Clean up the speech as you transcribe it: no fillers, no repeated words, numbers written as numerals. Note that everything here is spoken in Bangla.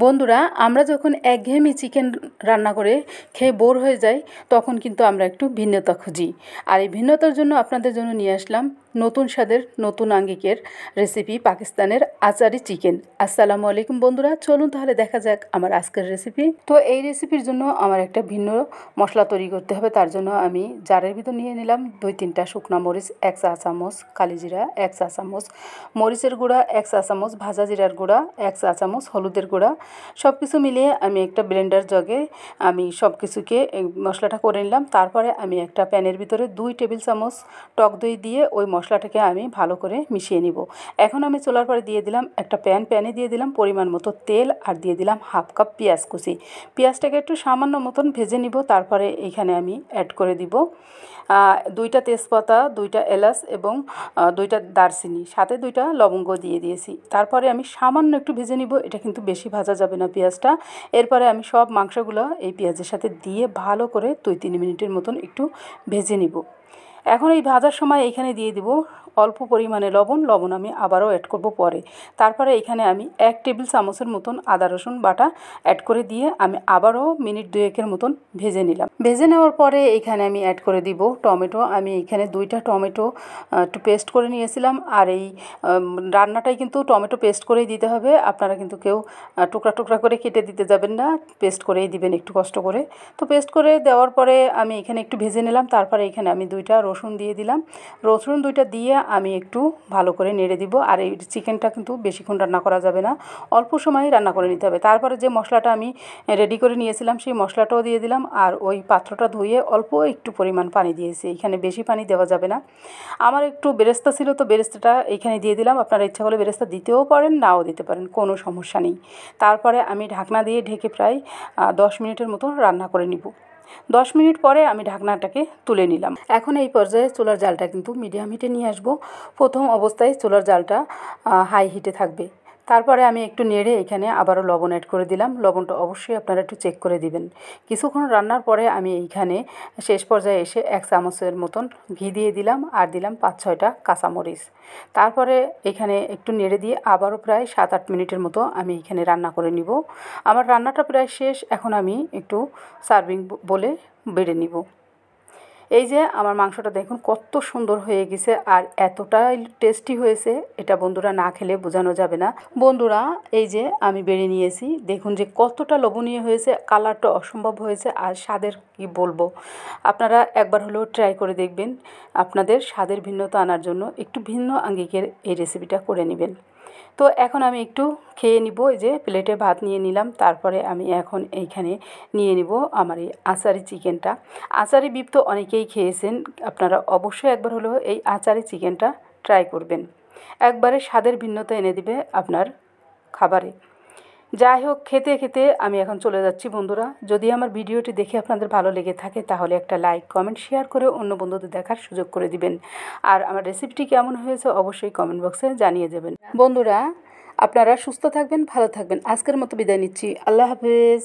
বন্ধুরা, আমরা যখন একঘেয়েমি চিকেন রান্না করে খেয়ে বোর হয়ে যাই, তখন কিন্তু আমরা একটু ভিন্নতা খুঁজি। আর এই ভিন্নতার জন্য আপনাদের জন্য নিয়ে আসলাম নতুন স্বাদের নতুন আঙ্গিকের রেসিপি, পাকিস্তানের আচারি চিকেন। আসসালামু আলাইকুম বন্ধুরা, চলুন তাহলে দেখা যাক আমার আজকের রেসিপি। তো এই রেসিপির জন্য আমার একটা ভিন্ন মশলা তৈরি করতে হবে। তার জন্য আমি জারের ভিতর নিয়ে নিলাম 2-3টা শুকনো মরিচ, 1 চা চামচ কালিজিরা, 1 চা চামচ মরিচের গুঁড়া, 1 চা চামচ ভাজা জিরার গুঁড়া, 1 চা চামচ হলুদের গুঁড়া। সব কিছু মিলিয়ে আমি একটা ব্লেন্ডার জগে আমি সব কিছুকে মশলাটা করে নিলাম। তারপরে আমি একটা প্যানের ভিতরে 2 টেবিল চামচ টক দই দিয়ে ওই মশলাটাকে আমি ভালো করে মিশিয়ে নিব। এখন আমি চুলার পরে দিয়ে দিলাম একটা প্যানে দিয়ে দিলাম পরিমাণ মতো তেল, আর দিয়ে দিলাম হাফ কাপ পেঁয়াজ কুচি। পেঁয়াজটাকে একটু সামান্য মতন ভেজে নিব। তারপরে এখানে আমি অ্যাড করে দিব 2টা তেজপাতা, 2টা এলাচ এবং 2টা দারচিনি, সাথে 2টা লবঙ্গ দিয়ে দিয়েছি। তারপরে আমি সামান্য একটু ভেজে নিব, এটা কিন্তু বেশি ভাজা যাবে না পেঁয়াজটা। এরপরে আমি সব মাংসগুলো এই পেঁয়াজের সাথে দিয়ে ভালো করে 2-3 মিনিটের মতন একটু ভেজে নিব। এখন এই ভাজার সময় এখানে দিয়ে দিব অল্প পরিমাণে লবণ আমি আবারও অ্যাড করব পরে। তারপরে এখানে আমি 1 টেবিল চামচের মতন আদা রসুন বাটা অ্যাড করে দিয়ে আমি আবারও মিনিট 2-1-এর মতন ভেজে নিলাম। ভেজে নেওয়ার পরে এখানে আমি অ্যাড করে দিব টমেটো। আমি এখানে 2টা টমেটো একটু পেস্ট করে নিয়েছিলাম। আর এই রান্নাটাই কিন্তু টমেটো পেস্ট করেই দিতে হবে। আপনারা কিন্তু কেউ টুকরা টুকরা করে কেটে দিতে যাবেন না, পেস্ট করেই দিবেন একটু কষ্ট করে। তো পেস্ট করে দেওয়ার পরে আমি এখানে একটু ভেজে নিলাম। তারপরে এখানে আমি 2টা রসুন দিয়ে দিলাম। রসুন 2টা দিয়ে আমি একটু ভালো করে নেড়ে দিব। আর এই চিকেনটা কিন্তু বেশিক্ষণ রান্না করা যাবে না, অল্প সময়ই রান্না করে নিতে হবে। তারপরে যে মশলাটা আমি রেডি করে নিয়েছিলাম সেই মশলাটাও দিয়ে দিলাম। আর ওই পাত্রটা ধুয়ে অল্প একটু পরিমাণ পানি দিয়েছি, এখানে বেশি পানি দেওয়া যাবে না। আমার একটু বেরেস্তা ছিল, তো বেরেস্তাটা এখানে দিয়ে দিলাম। আপনারা ইচ্ছা করলে বেরেস্তা দিতেও পারেন, নাও দিতে পারেন, কোনো সমস্যা নেই। তারপরে আমি ঢাকনা দিয়ে ঢেকে প্রায় 10 মিনিটের মতো রান্না করে নিব। 10 মিনিট পরে আমি ঢাকনাটাকে তুলে নিলাম। এখন এই পর্যায়ে চুলার জালটা কিন্তু মিডিয়াম হিটে নিয়ে আসব। প্রথম অবস্থায় চুলার জালটা হাই হিটে থাকবে। তারপরে আমি একটু নেড়ে এখানে আবারও লবণ অ্যাড করে দিলাম। লবণটা অবশ্যই আপনারা একটু চেক করে দিবেন। কিছুক্ষণ রান্নার পরে আমি এইখানে শেষ পর্যায়ে এসে 1 চামচের মতন ঘি দিয়ে দিলাম, আর দিলাম 5-6টা কাঁচামরিচ। তারপরে এখানে একটু নেড়ে দিয়ে আবারও প্রায় 7-8 মিনিটের মতো আমি এখানে রান্না করে নিব। আমার রান্নাটা প্রায় শেষ। এখন আমি একটু সার্ভিং বলে বেড়ে নিব। এই যে আমার মাংসটা দেখুন কত সুন্দর হয়ে গেছে, আর এতটাই টেস্টি হয়েছে, এটা বন্ধুরা না খেলে বোঝানো যাবে না। বন্ধুরা, এই যে আমি বেড়ে নিয়েছি, দেখুন যে কতটা লোভনীয় হয়েছে, কালারটা অসম্ভব হয়েছে, আর স্বাদের কি বলবো। আপনারা একবার হলেও ট্রাই করে দেখবেন। আপনাদের স্বাদের ভিন্নতা আনার জন্য একটু ভিন্ন আঙ্গিকের এই রেসিপিটা করে নেবেন। তো এখন আমি একটু খেয়ে নিব। এই যে প্লেটে ভাত নিয়ে নিলাম। তারপরে আমি এখন এইখানে নিয়ে নিব আমার এই আচারি চিকেনটা। আচারি বিফ তো অনেকেই খেয়েছেন, আপনারা অবশ্যই একবার হলেও এই আচারি চিকেনটা ট্রাই করবেন। একবারে স্বাদের ভিন্নতা এনে দিবে আপনার খাবারে। যাই হোক, খেতে খেতে আমি এখন চলে যাচ্ছি বন্ধুরা। যদি আমার ভিডিওটি দেখে আপনাদের ভালো লেগে থাকে তাহলে একটা লাইক, কমেন্ট, শেয়ার করে অন্য বন্ধুদের দেখার সুযোগ করে দিবেন। আর আমার রেসিপিটি কেমন হয়েছে অবশ্যই কমেন্ট বক্সে জানিয়ে যাবেন। বন্ধুরা, আপনারা সুস্থ থাকবেন, ভালো থাকবেন। আজকের মতো বিদায় নিচ্ছি। আল্লাহ হাফেজ।